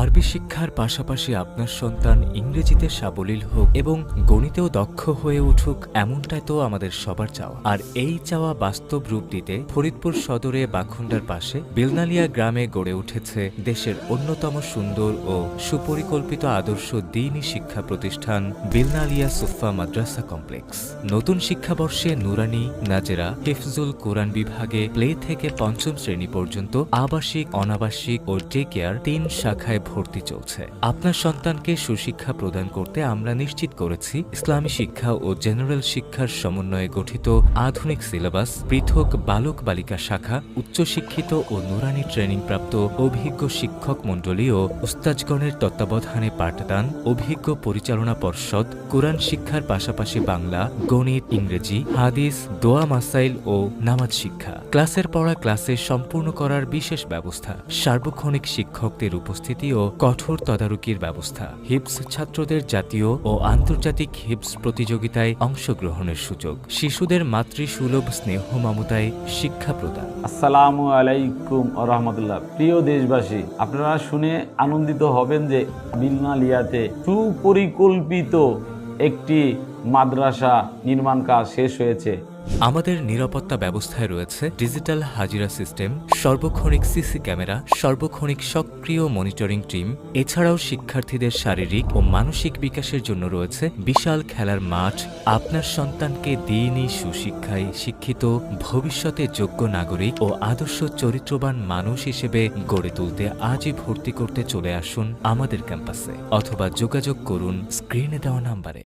আরবি শিক্ষার পাশাপাশি আপনার সন্তান ইংরেজিতে সাবলীল হোক এবং গণিতেও দক্ষ হয়ে উঠুক, এমনটাই তো আমাদের সবার চাওয়া। আর এই চাওয়া বাস্তব রূপ দিতে ফরিদপুর সদরে বাখুন্ডার পাশে বিলনালিয়া গ্রামে গড়ে উঠেছে দেশের অন্যতম সুন্দর ও সুপরিকল্পিত আদর্শ দ্বীনি শিক্ষা প্রতিষ্ঠান বিলনালিয়া সুফা মাদ্রাসা কমপ্লেক্স। নতুন শিক্ষাবর্ষে নুরানি, নাজেরা, হিফজুল কোরআন বিভাগে প্লে থেকে পঞ্চম শ্রেণী পর্যন্ত আবাসিক, অনাবাসিক ও ডে কেয়ার ৩ শাখায় ভর্তি চলছে। আপনার সন্তানকে সুশিক্ষা প্রদান করতে আমরা নিশ্চিত করেছি ইসলামী শিক্ষা ও জেনারেল শিক্ষার সমন্বয়ে গঠিত আধুনিক সিলেবাস, পৃথক বালক বালিকা শাখা, উচ্চশিক্ষিত ও নুরানি ট্রেনিংপ্রাপ্ত অভিজ্ঞ শিক্ষক মণ্ডলী ও উস্তাজগণের তত্ত্বাবধানে পাঠদান, অভিজ্ঞ পরিচালনা পর্ষদ, কোরআন শিক্ষার পাশাপাশি বাংলা, গণিত, ইংরেজি, হাদিস, দোয়া মাসাইল ও নামাজ শিক্ষা, ক্লাসের পড়া ক্লাসে সম্পূর্ণ করার বিশেষ ব্যবস্থা, সার্বক্ষণিক শিক্ষকদের উপস্থিতি ও কঠোর তদারকির ব্যবস্থা, হিপস ছাত্রদের জাতীয় ও আন্তর্জাতিক হিপস প্রতিযোগিতায় অংশগ্রহণের সুযোগ, শিশুদের মাতৃসুলভ স্নেহ মমতায় শিক্ষা প্রদান। আসসালামু আলাইকুম ওয়া রাহমাতুল্লাহ। প্রিয় দেশবাসী, আপনারা শুনে আনন্দিত হবেন যে বিলনালিয়াতে সুপরিকল্পিত একটি মাদ্রাসা নির্মাণ কাজ শেষ হয়েছে। আমাদের নিরাপত্তা ব্যবস্থায় রয়েছে ডিজিটাল হাজিরা সিস্টেম, সর্বক্ষণিক সিসি ক্যামেরা, সর্বক্ষণিক সক্রিয় মনিটরিং টিম। এছাড়াও শিক্ষার্থীদের শারীরিক ও মানসিক বিকাশের জন্য রয়েছে বিশাল খেলার মাঠ। আপনার সন্তানকে দ্বীনি সুশিক্ষায় শিক্ষিত, ভবিষ্যতে যোগ্য নাগরিক ও আদর্শ চরিত্রবান মানুষ হিসেবে গড়ে তুলতে আজই ভর্তি করতে চলে আসুন আমাদের ক্যাম্পাসে অথবা যোগাযোগ করুন স্ক্রিনে দেওয়া নাম্বারে।